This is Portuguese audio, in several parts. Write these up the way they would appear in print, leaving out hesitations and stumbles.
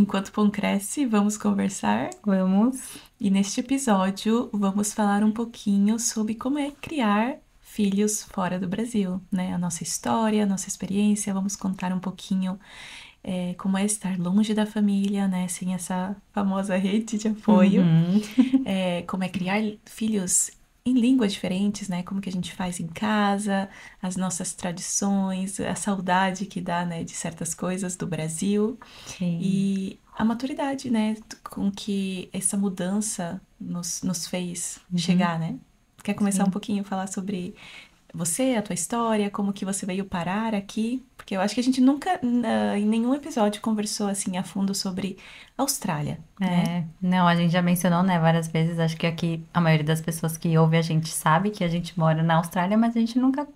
Enquanto o Pão Cresce, vamos conversar. Vamos. E neste episódio, vamos falar um pouquinho sobre como é criar filhos fora do Brasil, né? A nossa história, a nossa experiência. Vamos contar um pouquinho como é estar longe da família, né? Sem essa famosa rede de apoio. Uhum. Como é criar filhos em línguas diferentes, né? Como que a gente faz em casa, as nossas tradições, a saudade que dá, né, de certas coisas do Brasil Sim, e a maturidade, né, com que essa mudança nos fez uhum. chegar, né? Quer começar um Sim. pouquinho a falar sobre você, a tua história, como que você veio parar aqui? Porque eu acho que a gente nunca, em nenhum episódio, conversou assim a fundo sobre Austrália, né? Não, a gente já mencionou, né, várias vezes. Acho que aqui a maioria das pessoas que ouve a gente sabe que a gente mora na Austrália, mas a gente nunca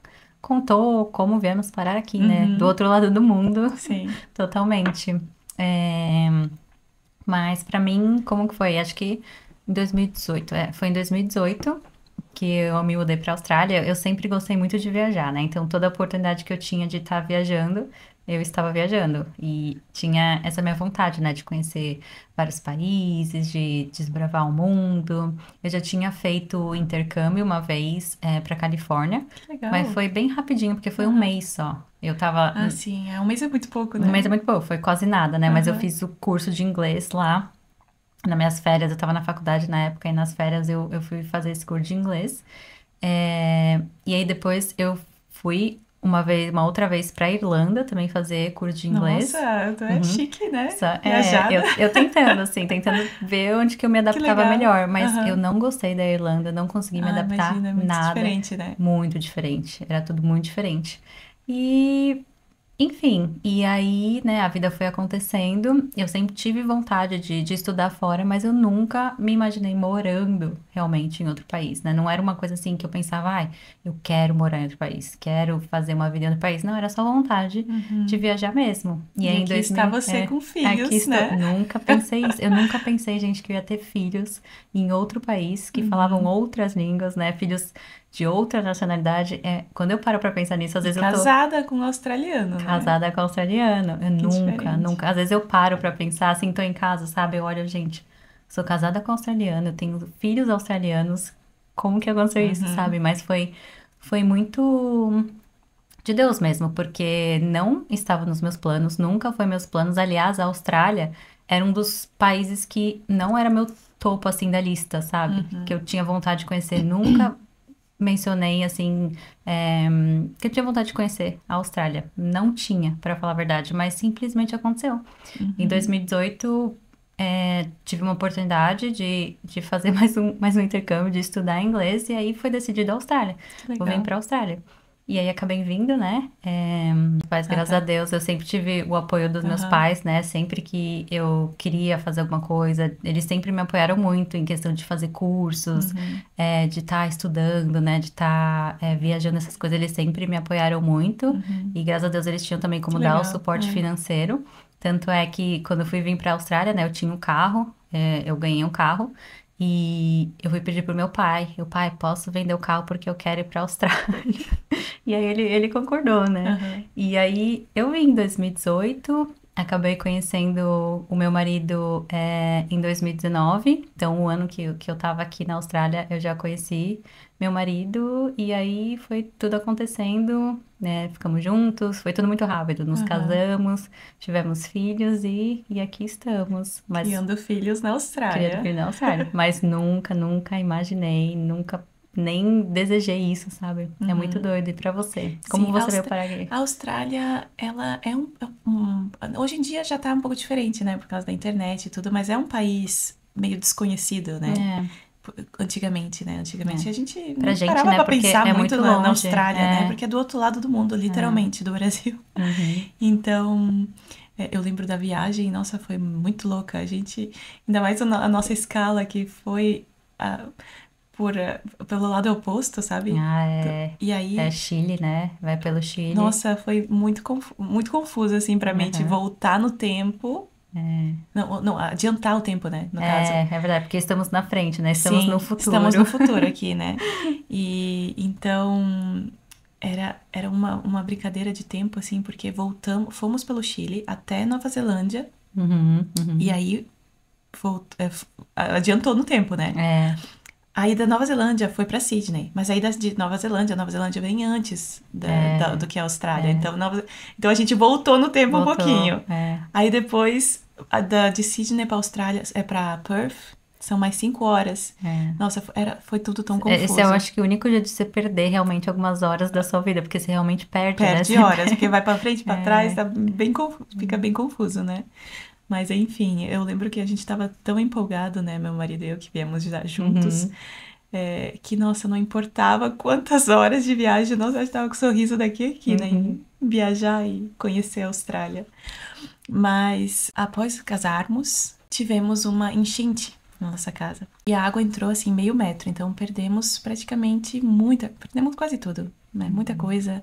contou como viemos parar aqui, né? Do Uhum, outro lado do mundo, sim. totalmente. É, Mas pra mim, como que foi? Acho que em 2018, foi em 2018 que eu me mudei pra Austrália. Eu sempre gostei muito de viajar, né? Então toda oportunidade que eu tinha de estar viajando, eu estava viajando. E tinha essa minha vontade, né, de conhecer vários países, de desbravar o mundo. Eu já tinha feito intercâmbio uma vez, para Califórnia, Que mas legal. foi bem rapidinho, porque foi um Aham. mês só. Eu tava. Ah, sim, um mês é muito pouco, Um mês é né? muito pouco, foi quase nada, né? Mas eu Aham. fiz o curso de inglês lá. Nas minhas férias, eu estava na faculdade na época, e nas férias eu fui fazer esse curso de inglês. E aí depois eu fui uma outra vez para Irlanda também fazer curso de inglês. Nossa, tu é Uhum. chique, né? Viajada. Eu tentando, assim, tentando ver onde que eu me Que adaptava legal. melhor, mas eu Aham. não gostei da Irlanda, não consegui me Ah, adaptar imagina, é muito nada, diferente, né? muito diferente, era tudo muito diferente. E enfim, e aí, né, a vida foi acontecendo. Eu sempre tive vontade de estudar fora, mas eu nunca me imaginei morando realmente em outro país, né? Não era uma coisa assim que eu pensava, ai, eu quero morar em outro país, quero fazer uma vida em outro país. Não, era só vontade de Uhum. viajar mesmo. E E aí em aqui está 2000, você com aqui filhos, estou. né? Nunca pensei isso. Eu nunca pensei, gente, que eu ia ter filhos em outro país que falavam Uhum. outras línguas, né? Filhos de outra nacionalidade. Quando eu paro pra pensar nisso, às E vezes eu tô casada com um australiano, né? casada com australiano. Eu Que nunca, diferente. nunca. Às vezes eu paro pra pensar, assim, tô em casa, sabe? Eu olho, gente, sou casada com australiano, eu tenho filhos australianos. Como que aconteceu isso, Uhum. sabe? Mas foi muito de Deus mesmo, porque não estava nos meus planos, nunca foi meus planos. Aliás, a Austrália era um dos países que não era meu topo, assim, da lista, sabe? Que Uhum. eu tinha vontade de conhecer. Nunca mencionei assim, é, que eu tinha vontade de conhecer a Austrália. Não tinha, para falar a verdade, mas simplesmente aconteceu. Em Uhum. 2018, tive uma oportunidade de fazer mais um intercâmbio, de estudar inglês, e aí foi decidido a Austrália. Que Vou vir legal. para a Austrália. E aí acabei vindo, né? Mas graças a Aham. Deus eu sempre tive o apoio dos meus Aham. pais, né? Sempre que eu queria fazer alguma coisa, eles sempre me apoiaram muito em questão de fazer cursos, Uhum. de estar estudando, né? De estar viajando, essas coisas. Eles sempre me apoiaram muito. Uhum. E graças a Deus eles tinham também Que como dar o legal. suporte É. financeiro. Tanto é que quando eu fui vir para a Austrália, né? Eu tinha um carro, eu ganhei um carro. E eu fui pedir pro meu pai, pai, posso vender o carro porque eu quero ir para a Austrália. E aí ele concordou, né? Aham. E aí eu vim em 2018, acabei conhecendo o meu marido em 2019. Então, o ano que eu tava aqui na Austrália, eu já conheci meu marido. E aí foi tudo acontecendo, né? Ficamos juntos, foi tudo muito rápido. Nos Aham. casamos, tivemos filhos e aqui estamos. Mas Criando filhos na criando Austrália. filho na Austrália. Mas nunca, nunca imaginei, nunca nem desejei isso, sabe? É muito Uhum. doido. E pra você? Como Sim, você veio parar A aqui? Austrália, ela é hoje em dia já tá um pouco diferente, né, por causa da internet e tudo, mas é um país meio desconhecido, né? É, Antigamente, né? Antigamente é. a gente Pra nem gente, parava né? pra Porque pensar é muito muito na longe. Austrália, né? Porque é do outro lado do mundo, É. literalmente, do Brasil. Uhum. Então, eu lembro da viagem, nossa, foi muito louca. A gente, ainda mais a nossa escala que foi ah, pelo lado oposto, sabe? Ah, E é aí Chile, né? Vai pelo Chile. nossa, foi muito confuso, assim, pra mente Uhum. voltar no tempo. Não, não, adiantar o tempo, né, no caso. É verdade, porque estamos na frente, né? Estamos no Sim, estamos futuro. no futuro aqui, né? E então era uma brincadeira de tempo, assim, porque voltamos, fomos pelo Chile até Nova Zelândia. E aí adiantou no tempo, né? É, Aí da Nova Zelândia foi pra Sydney, mas aí de Nova Zelândia, a Nova Zelândia vem antes do que a Austrália. Então, então a gente voltou no tempo um voltou. pouquinho. Aí depois, de Sydney pra Austrália, pra Perth, são mais 5 horas. Nossa, foi tudo tão Esse eu confuso. acho que o único jeito de você perder realmente algumas horas da sua vida, porque você realmente perde, né? Perde Você horas, porque perde. vai pra frente, pra trás, fica bem confuso, né? Mas enfim, eu lembro que a gente tava tão empolgado, né, meu marido e eu, que viemos já juntos, que, nossa, não importava quantas horas de viagem, nossa, eu tava com um sorriso daqui a aqui, né, em viajar e conhecer a Austrália. Mas após casarmos, tivemos uma enchente na nossa casa. E a água entrou assim meio metro, então perdemos perdemos quase tudo, né? Muita coisa.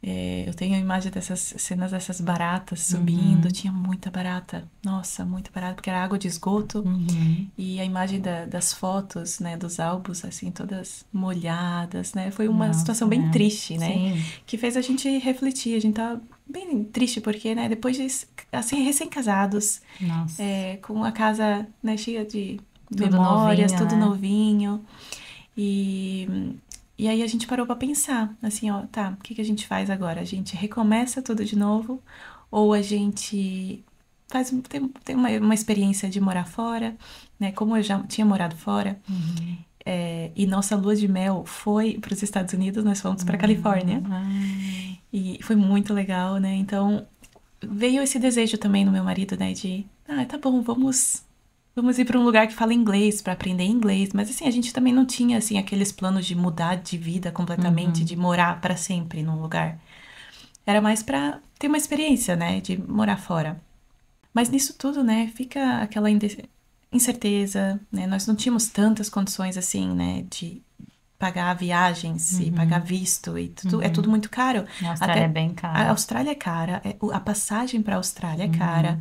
Eu tenho a imagem dessas cenas dessas baratas subindo, tinha muita barata. Nossa, muita barata, porque era água de esgoto. E a imagem das fotos, né, dos álbuns, assim, todas molhadas, né? Foi uma situação bem triste, né? Sim. Que fez a gente refletir. A gente tá bem triste porque, né, depois de, assim, recém-casados, Nossa. com a casa, né, cheia de Tudo memórias, novinho, tudo né? novinho. E aí a gente parou pra pensar, assim, ó, tá, o que a gente faz agora? A gente recomeça tudo de novo ou a gente tem uma experiência de morar fora, né? Como eu já tinha morado fora, e nossa lua de mel foi para os Estados Unidos, nós fomos para Califórnia. E foi muito legal, né? Então veio esse desejo também no meu marido, né? De, tá bom, vamos ir para um lugar que fala inglês para aprender inglês. Mas assim, a gente também não tinha assim aqueles planos de mudar de vida completamente, de morar para sempre num lugar. Era mais para ter uma experiência, né? De morar fora. Mas nisso tudo, né? Fica aquela incerteza, né? Nós não tínhamos tantas condições assim, né? De pagar viagens e pagar visto e tudo, é tudo muito caro. A Austrália é bem A cara. Austrália é cara, a passagem para a Austrália é cara.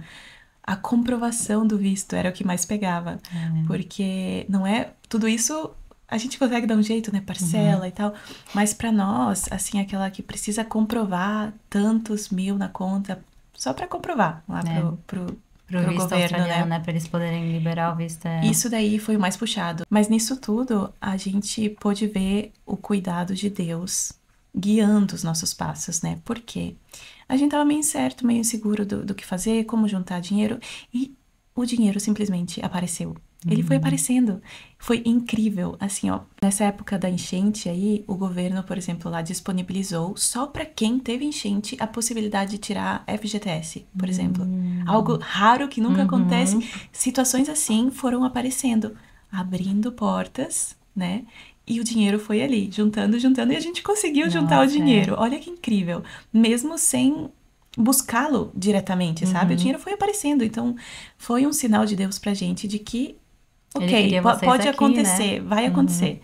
A comprovação do visto era o que mais pegava, porque não é tudo isso a gente consegue dar um jeito, né, parcela e tal, mas para nós, assim, aquela que precisa comprovar tantos mil na conta só para comprovar lá Pro pro visto governo, australiano, né? né? Pra eles poderem liberar o visto. Isso daí foi o mais puxado. Mas nisso tudo, a gente pôde ver o cuidado de Deus guiando os nossos passos, né? Por quê? A gente tava meio incerto, meio inseguro do que fazer, como juntar dinheiro, e o dinheiro simplesmente apareceu. Ele foi aparecendo. Foi incrível. Assim, ó, nessa época da enchente aí, o governo, por exemplo, lá disponibilizou só para quem teve enchente a possibilidade de tirar FGTS, por exemplo. Algo raro que nunca acontece. Situações assim foram aparecendo, abrindo portas, né? E o dinheiro foi ali, juntando, juntando, e a gente conseguiu juntar o Nossa, dinheiro. Olha que incrível. Mesmo sem buscá-lo diretamente, sabe? O dinheiro foi aparecendo. Então, foi um sinal de Deus pra gente de que, ele ok, queria vocês pode aqui, né? acontecer, vai acontecer.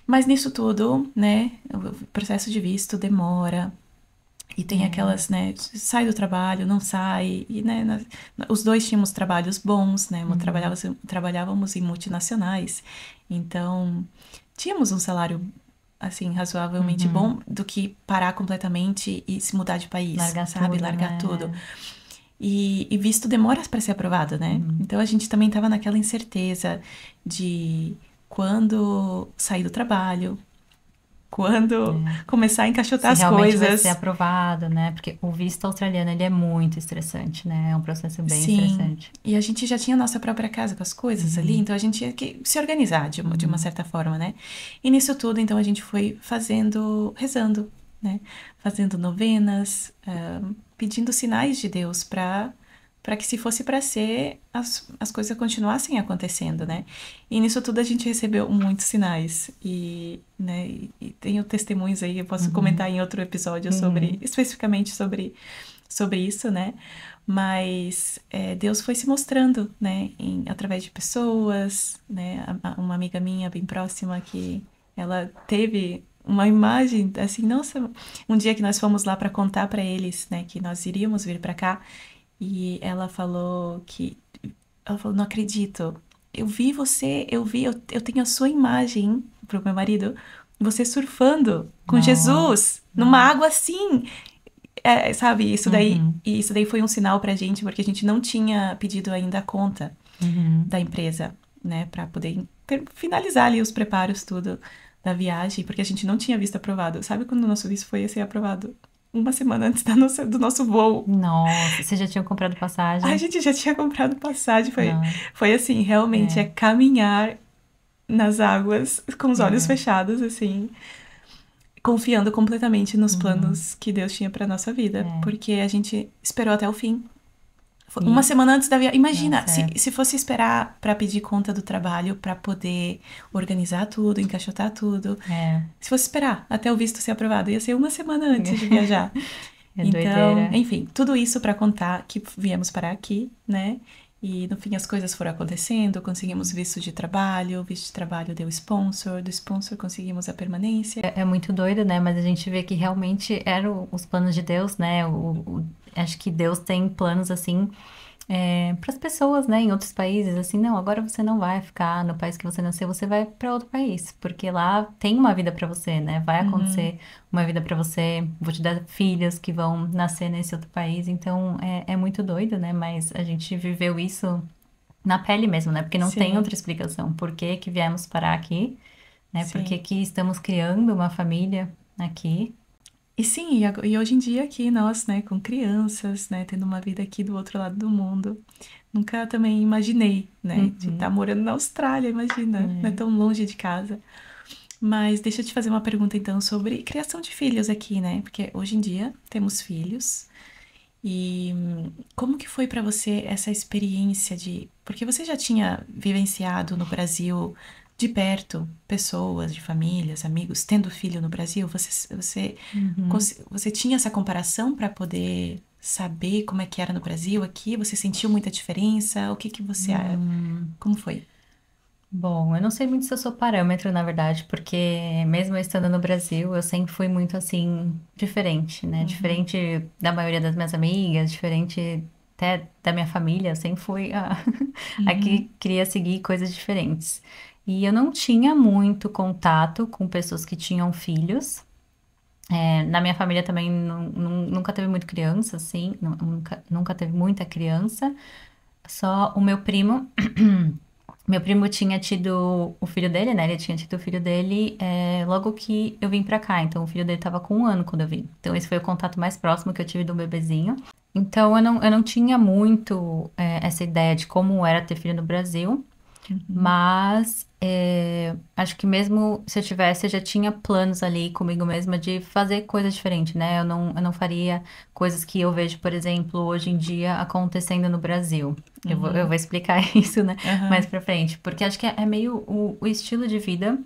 Mas nisso tudo, né, o processo de visto demora. E tem aquelas, né, sai do trabalho, não sai, e, né, os dois tínhamos trabalhos bons, né, trabalhávamos em multinacionais, então tínhamos um salário, assim, razoavelmente bom do que parar completamente e se mudar de país, Largar sabe, tudo, largar né? tudo. E visto demora para ser aprovado, né? Então a gente também estava naquela incerteza de quando sair do trabalho, quando começar a encaixotar Se as realmente vai ser coisas. aprovado, né? Porque o visto australiano, ele é muito estressante, né? É um processo bem Sim, estressante. e a gente já tinha a nossa própria casa com as coisas ali, então a gente tinha que se organizar de uma certa forma, né? E nisso tudo, então a gente foi fazendo, rezando, né? Fazendo novenas, pedindo sinais de Deus para que se fosse para ser, as coisas continuassem acontecendo, né? E nisso tudo a gente recebeu muitos sinais né, e tenho testemunhos aí, eu posso comentar em outro episódio especificamente sobre isso, né? Mas Deus foi se mostrando, né? Através de pessoas, né? Uma amiga minha bem próxima que ela teve uma imagem assim, nossa, um dia que nós fomos lá para contar para eles, né? Que nós iríamos vir para cá e ela falou, não acredito. Eu vi você, eu tenho a sua imagem pro meu marido, você surfando com Nossa, Jesus numa água assim. sabe, Uhum. isso daí foi um sinal pra gente, porque a gente não tinha pedido ainda a conta Uhum. da empresa, né, pra poder finalizar ali os preparos, tudo da viagem, porque a gente não tinha visto aprovado. Sabe quando o nosso visto foi ser aprovado? Uma semana antes do nosso voo. Nossa, vocês já tinham comprado A passagem? gente já tinha comprado passagem, Não. foi assim, realmente é É, caminhar nas águas com os olhos é. fechados, assim, confiando completamente nos Uhum. planos que Deus tinha pra nossa vida, É. porque a gente esperou até o fim. Foi uma E, semana antes da viagem. Imagina, nossa, é. se fosse esperar pra pedir conta do trabalho, pra poder organizar tudo, encaixotar tudo. É, Se fosse esperar até o visto ser aprovado, ia ser uma semana antes de viajar. é Então, doideira. enfim, tudo isso pra contar que viemos parar aqui, né? E no fim as coisas foram acontecendo, conseguimos visto de trabalho, o visto de trabalho deu sponsor, do sponsor conseguimos a permanência. É muito doido, né? Mas a gente vê que realmente eram os planos de Deus, né? Acho que Deus tem planos assim para as pessoas, né? Em outros países, assim, não, agora você não vai ficar no país que você nasceu, você vai para outro país, porque lá tem uma vida para você, né? Vai Uhum, acontecer uma vida para você, vou te dar filhos que vão nascer nesse outro país, então é muito doido, né? Mas a gente viveu isso na pele mesmo, né? Porque não tem sim, outra explicação. Por que que viemos parar aqui, né? Por que sim. que estamos criando uma família aqui? E sim, e hoje em dia aqui nós, né, com crianças, né, tendo uma vida aqui do outro lado do mundo, nunca também imaginei, né, de estar Uhum. morando na Austrália, imagina, não é É. tão longe de casa. Mas deixa eu te fazer uma pergunta então sobre criação de filhos aqui, né? Porque hoje em dia temos filhos e como que foi pra você essa experiência de, porque você já tinha vivenciado no Brasil de perto pessoas, de famílias, amigos tendo filho no Brasil? Uhum. Você tinha essa comparação para poder saber como é que era no Brasil, aqui? Você sentiu muita diferença? O que que você, Hum. como foi? Bom, eu não sei muito se eu sou parâmetro, na verdade, porque mesmo eu estando no Brasil, eu sempre fui muito assim, diferente, né? Uhum, Diferente da maioria das minhas amigas, diferente até da minha família, eu sempre fui a uhum, que queria seguir coisas diferentes. E eu não tinha muito contato com pessoas que tinham filhos. Na minha família também nunca teve muito criança, assim, nunca teve muita criança. Só o meu primo. Meu primo tinha tido o filho dele, né? Ele tinha tido o filho dele logo que eu vim pra cá. Então, o filho dele tava com 1 ano quando eu vim. Então, esse foi o contato mais próximo que eu tive do bebezinho. Então, eu não tinha muito essa ideia de como era ter filho no Brasil. uhum, Mas acho que mesmo se eu tivesse, eu já tinha planos ali comigo mesma de fazer coisas diferentes, né? Eu não faria coisas que eu vejo, por exemplo, hoje em dia acontecendo no Brasil. Eu vou uhum, explicar isso, né, mais aham, pra frente, porque acho que é meio o estilo de vida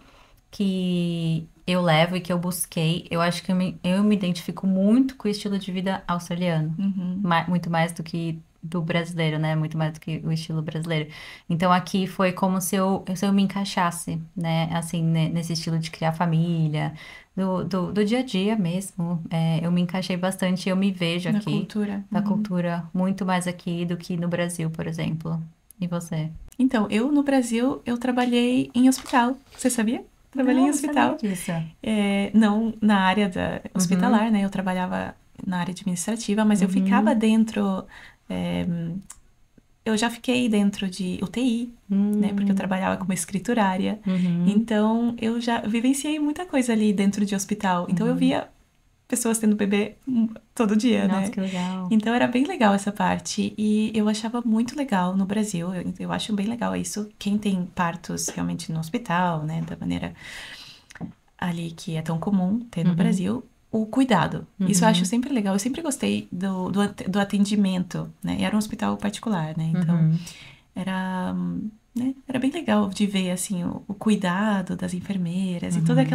que eu levo e que eu busquei. Eu acho que eu me identifico muito com o estilo de vida australiano, uhum. muito mais do que do brasileiro, né? Muito mais do que o estilo brasileiro. Então aqui foi como se eu me encaixasse, né? Assim, nesse estilo de criar família, do dia a dia mesmo. Eu me encaixei bastante, eu me vejo Na aqui, cultura. da Uhum. cultura, muito mais aqui do que no Brasil, por exemplo. E você? Então, eu no Brasil, eu trabalhei em hospital. Você sabia? Trabalhei em Não sabia hospital. disso. Não na área da Uhum, hospitalar, né? Eu trabalhava na área administrativa, mas eu ficava uhum, dentro. é, eu já fiquei dentro de UTI, né? Porque eu hum, trabalhava como escriturária. uhum, Então, eu já vivenciei muita coisa ali dentro de hospital. Então, eu uhum. via pessoas tendo bebê todo dia, Nossa, né? que legal. Então era bem legal essa parte. E eu achava muito legal no Brasil. Eu acho bem legal isso. Quem tem partos realmente no hospital, né? Da maneira ali que é tão comum ter no Uhum, Brasil. O cuidado. Isso eu acho uhum, sempre legal. Eu sempre gostei do atendimento, né? E era um hospital particular, né? Então uhum, era, né? Era bem legal de ver, assim, o cuidado das enfermeiras e todo uhum,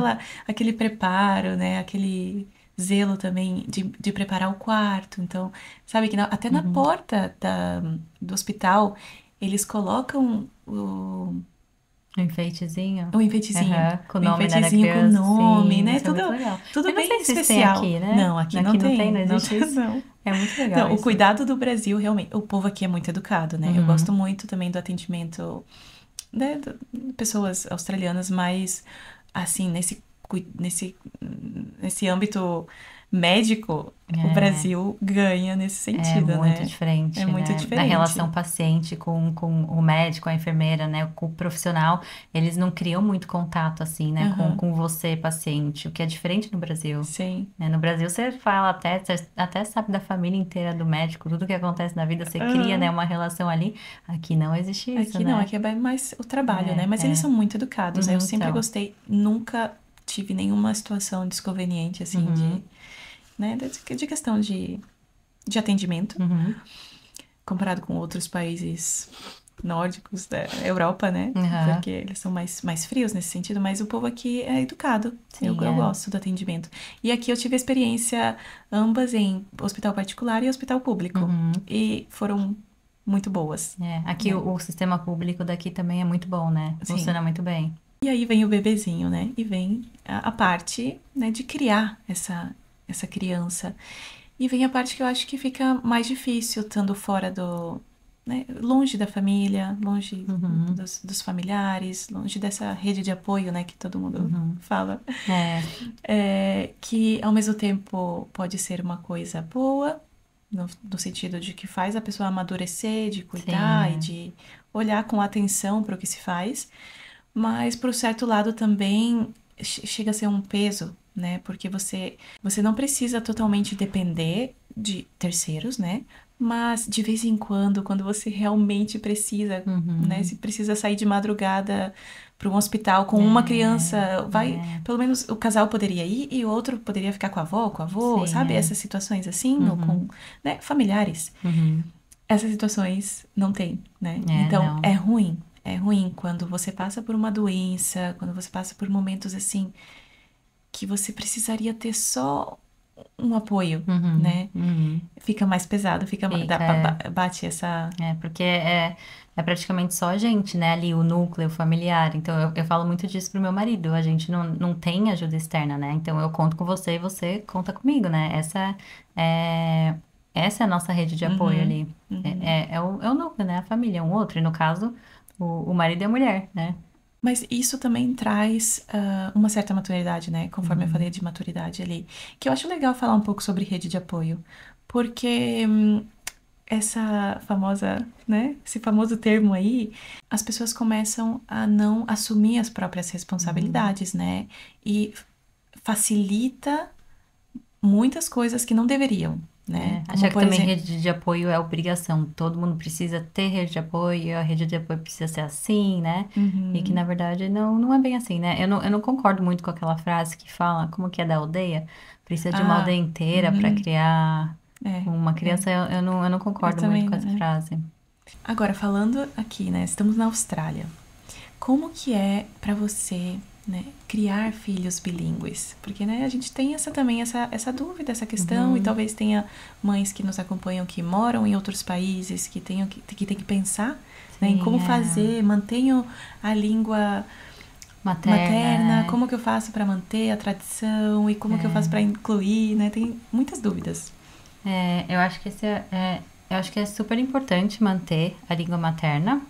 aquele preparo, né? Aquele zelo também de preparar o quarto. Então, sabe que até na uhum. porta do hospital eles colocam Um enfeitezinho? o enfeitezinho. Aham, com o O nome, né, da enfeitezinho com criança. nome, Sim, né? isso é muito Tudo, legal. tudo Eu não bem sei se isso tem especial. aqui, né? Não, aqui não Aqui não tem, tem. não Não existe tem, isso. não. É muito legal Não, o isso. cuidado do Brasil, realmente. O povo aqui é muito educado, né? Eu gosto Uhum, muito também do atendimento, né, pessoas australianas, mas assim, nesse âmbito médico, o Brasil ganha nesse É sentido, muito né? É diferente, muito né? Da diferente. relação paciente com o médico, a enfermeira, né? Com o profissional, eles não criam muito contato, assim, né? Aham, Com você, paciente, o que é diferente no Brasil. sim. Né? No Brasil, você fala até, você até sabe da família inteira do médico, tudo que acontece na vida, você cria, né? Aham. Uma relação ali. Aqui não existe isso, Aqui não, né? aqui é bem mais o trabalho, né? Mas É, eles é. são muito educados, né? Eu sempre Então. gostei, nunca tive nenhuma situação desconveniente, assim, Uhum, né? De questão de atendimento, uhum, comparado com outros países nórdicos da Europa, né? aham. Porque eles são mais frios nesse sentido, mas o povo aqui é educado. Sim, Eu é. gosto do atendimento. E aqui eu tive experiência ambas em hospital particular e hospital público. Uhum. E foram muito boas, É, aqui né? o sistema público daqui também é muito bom, né? Sim. Funciona muito bem. E aí vem o bebezinho, né? E vem a parte, né, de criar essa criança. E vem a parte que eu acho que fica mais difícil, estando fora né, longe da família, longe Uhum, dos familiares, longe dessa rede de apoio, né, que todo mundo uhum. fala. É, Que ao mesmo tempo pode ser uma coisa boa, no sentido de que faz a pessoa amadurecer, de sim, cuidar e de olhar com atenção para o que se faz, mas por certo lado também chega a ser um peso, né? Porque você não precisa totalmente depender de terceiros, né? Mas de vez em quando você realmente precisa, né? Se uhum. precisa sair de madrugada para um hospital com uma É, criança, vai, é, pelo menos o casal poderia ir e o outro poderia ficar com a avó, com o avô, sim, sabe? é. Essas situações assim, ou com, Uhum, né, familiares. uhum. Essas situações não tem, né? É, Então não. é ruim. É ruim quando você passa por uma doença, quando você passa por momentos assim que você precisaria ter só um apoio, Uhum, né? uhum. Fica mais pesado, Fica, é. bate essa. É, porque é praticamente só a gente, né? Ali, o núcleo familiar. Então, eu falo muito disso pro meu marido. A gente não tem ajuda externa, né? Então, eu conto com você e você conta comigo, né? É, essa é a nossa rede de apoio Uhum, ali. uhum. É o núcleo, né? A família, é um outro. E no caso, o marido e a mulher, né? Mas isso também traz uma certa maturidade, né? Conforme eu falei Uhum, de maturidade ali. Que eu acho legal falar um pouco sobre rede de apoio. Porque essa famosa, né? Esse famoso termo aí, as pessoas começam a não assumir as próprias uhum. responsabilidades, né? E facilita muitas coisas que não deveriam, né? É, Como achar que por também exemplo. rede de apoio é obrigação. Todo mundo precisa ter rede de apoio, a rede de apoio precisa ser assim, né? E que na Uhum. verdade não é bem assim, né? Eu não concordo muito com aquela frase que fala, como que é da aldeia? Precisa de uma aldeia Ah, inteira para uhum. criar uma É. criança. Eu não Eu concordo muito também, com essa né? frase. Agora, falando aqui, né? Estamos na Austrália. Como que é para você, né, criar filhos bilíngues? Porque, né, a gente tem também essa dúvida, essa questão, e Uhum, talvez tenha mães que nos acompanham que moram em outros países, que tem que pensar, né, em sim, como fazer, mantenho a língua materna, materna, como que eu faço para manter a tradição e como que eu faço para incluir, né? Tem muitas dúvidas. eu acho que eu acho que é super importante manter a língua materna.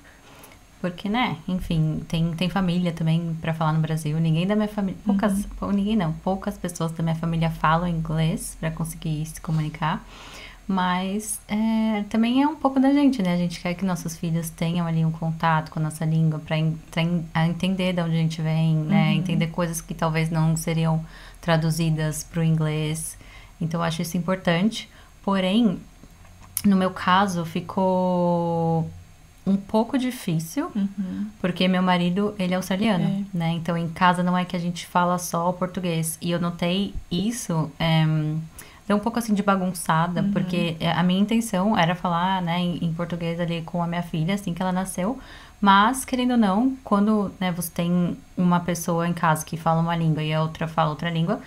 Porque, né, enfim, tem família também pra falar no Brasil. Ninguém da minha família, Uhum, ninguém não, poucas pessoas da minha família falam inglês pra conseguir se comunicar. Mas também é um pouco da gente, né? A gente quer que nossos filhos tenham ali um contato com a nossa língua pra entender de onde a gente vem, né? uhum, Entender coisas que talvez não seriam traduzidas pro inglês. Então, eu acho isso importante. Porém, no meu caso, ficou um pouco difícil uhum, porque meu marido, ele é australiano, é, né? Então, em casa não é que a gente fala só o português. E eu notei isso, deu um pouco assim de bagunçada, uhum, porque a minha intenção era falar, né, em português ali com a minha filha, assim que ela nasceu. Mas, querendo ou não, quando, né, você tem uma pessoa em casa que fala uma língua e a outra fala outra língua,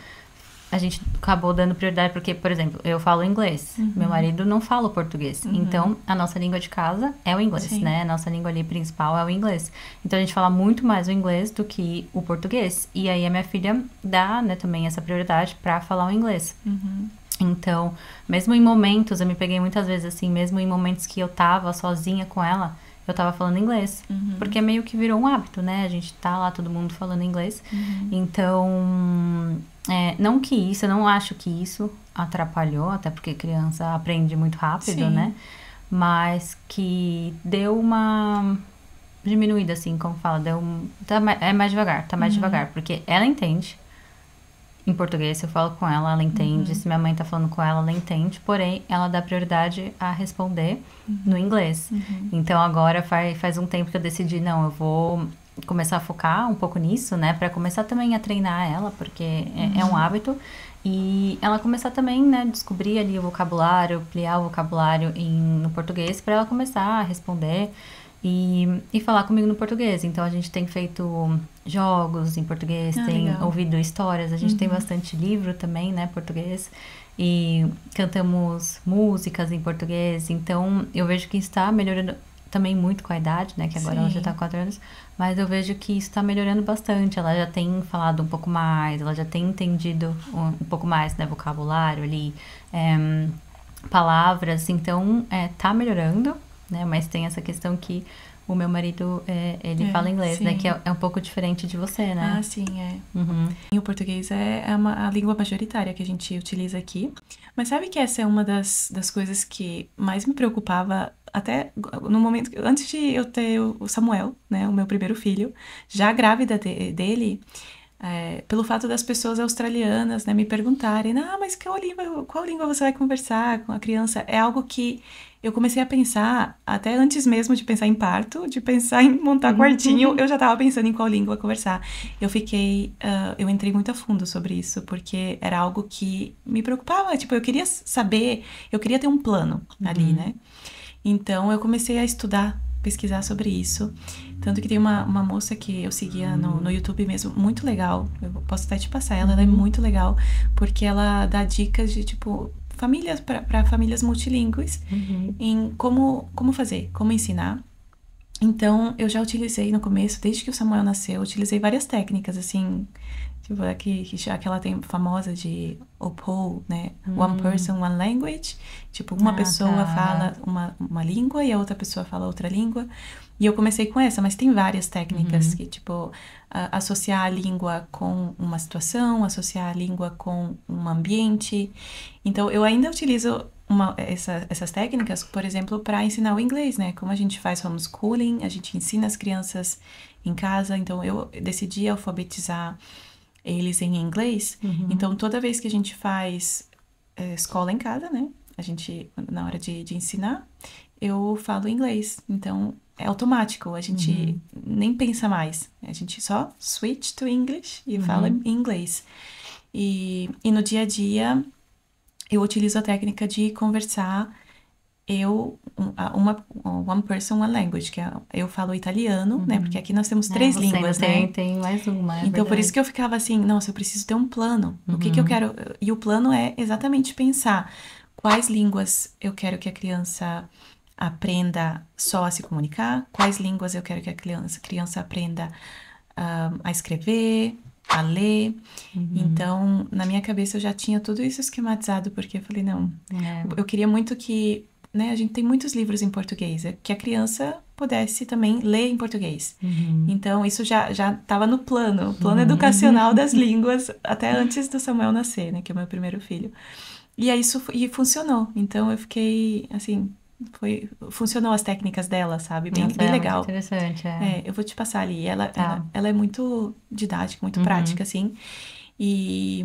a gente acabou dando prioridade porque, por exemplo, eu falo inglês, meu uhum, marido não fala o português. uhum, Então, a nossa língua de casa é o inglês, sim, né? A nossa língua ali principal é o inglês. Então, a gente fala muito mais o inglês do que o português. E aí, a minha filha dá, né, também essa prioridade para falar o inglês. uhum, Então, mesmo em momentos, eu me peguei muitas vezes assim, mesmo em momentos que eu tava sozinha com ela, eu tava falando inglês. uhum, Porque meio que virou um hábito, né? A gente tá lá, todo mundo falando inglês. uhum, Então, Não que isso, eu não acho que isso atrapalhou, até porque criança aprende muito rápido, né? Sim. Mas que deu uma diminuída, assim, como fala, é mais devagar, tá mais Uhum. devagar, porque ela entende. Em português, se eu falo com ela, ela entende. Uhum. Se minha mãe tá falando com ela, ela entende. Porém, ela dá prioridade a responder no Uhum. inglês. Uhum. Então, agora faz um tempo que eu decidi, não, eu vou começar a focar um pouco nisso, né? Pra começar também a treinar ela, porque é um Uhum. hábito. E ela começar também, né, descobrir ali o vocabulário, ampliar o vocabulário no português, pra ela começar a responder e falar comigo no português. Então a gente tem feito jogos em português, Ah, tem legal. ouvido histórias, a gente tem Uhum. bastante livro também, né, português. E cantamos músicas em português. Então eu vejo que está melhorando também muito com a idade, né, que agora ela já tá com Sim. 4 anos, mas eu vejo que isso está melhorando bastante. Ela já tem falado um pouco mais, ela já tem entendido um pouco mais, né, vocabulário ali, é, palavras, então tá melhorando, né? Mas tem essa questão que o meu marido, ele fala inglês, né? Que Sim. é um pouco diferente de você, né? Ah, sim, é. Uhum. E o português é a língua majoritária que a gente utiliza aqui. Mas sabe que essa é uma das coisas que mais me preocupava até no momento, antes de eu ter o Samuel, né, o meu primeiro filho, já grávida dele, pelo fato das pessoas australianas, né, me perguntarem, ah, mas qual língua você vai conversar com a criança? É algo que eu comecei a pensar até antes mesmo de pensar em parto, de pensar em montar quartinho, eu já estava pensando em qual língua conversar. Eu entrei muito a fundo sobre isso, porque era algo que me preocupava, tipo, eu queria saber, eu queria ter um plano ali, Uhum. né? Então eu comecei a estudar, pesquisar sobre isso. Tanto que tem uma moça que eu seguia no YouTube mesmo, muito legal. Eu posso até te passar ela é Uhum. muito legal, porque ela dá dicas de tipo famílias para famílias multilingües Uhum. em como fazer, como ensinar. Então, eu já utilizei no começo, desde que o Samuel nasceu, eu utilizei várias técnicas, assim, tipo, aquela tem famosa de OPOL, né? One Hum. person, one language. Tipo, uma Ah, tá. pessoa fala Aham. uma língua e a outra pessoa fala outra língua. E eu comecei com essa, mas tem várias técnicas Uhum. que, tipo, associar a língua com uma situação, associar a língua com um ambiente. Então, eu ainda utilizo essas técnicas, por exemplo, para ensinar o inglês, né? Como a gente faz homeschooling, a gente ensina as crianças em casa. Então, eu decidi alfabetizar eles em inglês. Uhum. Então, toda vez que a gente faz escola em casa, né? A gente, na hora de ensinar, eu falo inglês. Então, é automático, a gente Uhum. nem pensa mais. A gente só switch to English e fala em Uhum. inglês. E no dia a dia, eu utilizo a técnica de conversar one person, one language, que eu falo italiano, né? Porque Uhum. aqui nós temos três Você ainda línguas, né? tem mais uma, é Então, por isso que eu verdade. ficava assim, nossa, eu preciso ter um plano. O que que eu Uhum. quero? E o plano é exatamente pensar quais línguas eu quero que a criança aprenda só a se comunicar, quais línguas eu quero que a criança aprenda a escrever, a ler. Uhum. Então, na minha cabeça eu já tinha tudo isso esquematizado, porque eu falei, não, É. eu queria muito que, né, a gente tem muitos livros em português, que a criança pudesse também ler em português. Uhum. Então, isso já estava no plano, o plano Uhum. educacional das línguas, até antes do Samuel nascer, né, que é o meu primeiro filho. E aí e funcionou. Então, eu fiquei, assim, funcionou as técnicas dela, sabe? Bem, Nossa, bem é muito legal. interessante, é. Eu vou te passar ali. Ela, ela, Tá. ela é muito didática, muito prática, Uhum. assim. E,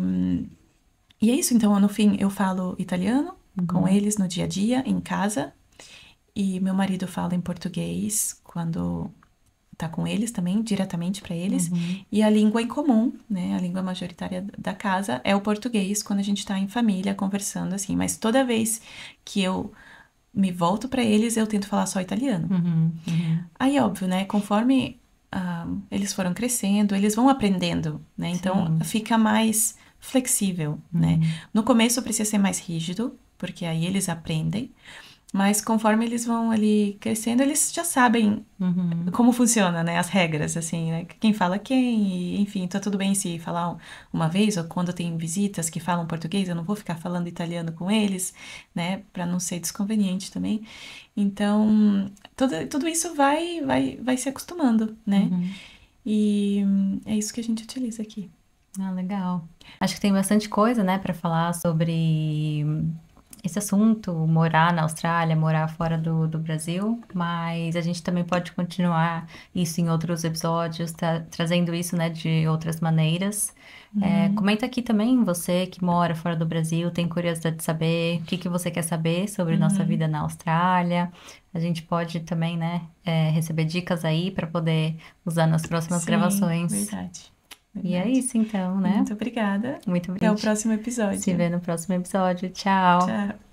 e é isso. Então, no fim, eu falo italiano com Uhum. eles no dia a dia, em casa. E meu marido fala em português quando tá com eles também, diretamente para eles. Uhum. E a língua em comum, né, a língua majoritária da casa é o português quando a gente tá em família conversando assim, mas toda vez que eu me volto para eles, eu tento falar só italiano. Uhum. Uhum. Aí, óbvio, né, conforme eles foram crescendo, eles vão aprendendo, né? Então Sim. fica mais flexível, né? Uhum. No começo precisa ser mais rígido, porque aí eles aprendem. Mas conforme eles vão ali crescendo, eles já sabem Uhum. como funciona, né? As regras, assim, né? Quem fala quem, e, enfim, tá tudo bem se falar uma vez, ou quando tem visitas que falam português, eu não vou ficar falando italiano com eles, né? Pra não ser desconveniente também. Então, tudo isso vai se acostumando, né? Uhum. E é isso que a gente utiliza aqui. Ah, legal. Acho que tem bastante coisa, né, para falar sobre esse assunto, morar na Austrália, morar fora do Brasil, mas a gente também pode continuar isso em outros episódios, trazendo isso, né, de outras maneiras. Uhum, Comenta aqui também, você que mora fora do Brasil, tem curiosidade de saber o que que você quer saber sobre nossa uhum. vida na Austrália. A gente pode também, né, receber dicas aí para poder usar nas próximas Sim, gravações. verdade, E é verdade. isso então, né? Muito obrigada. Muito bem. Até A o gente próximo se episódio. vê no próximo episódio. Tchau. Tchau.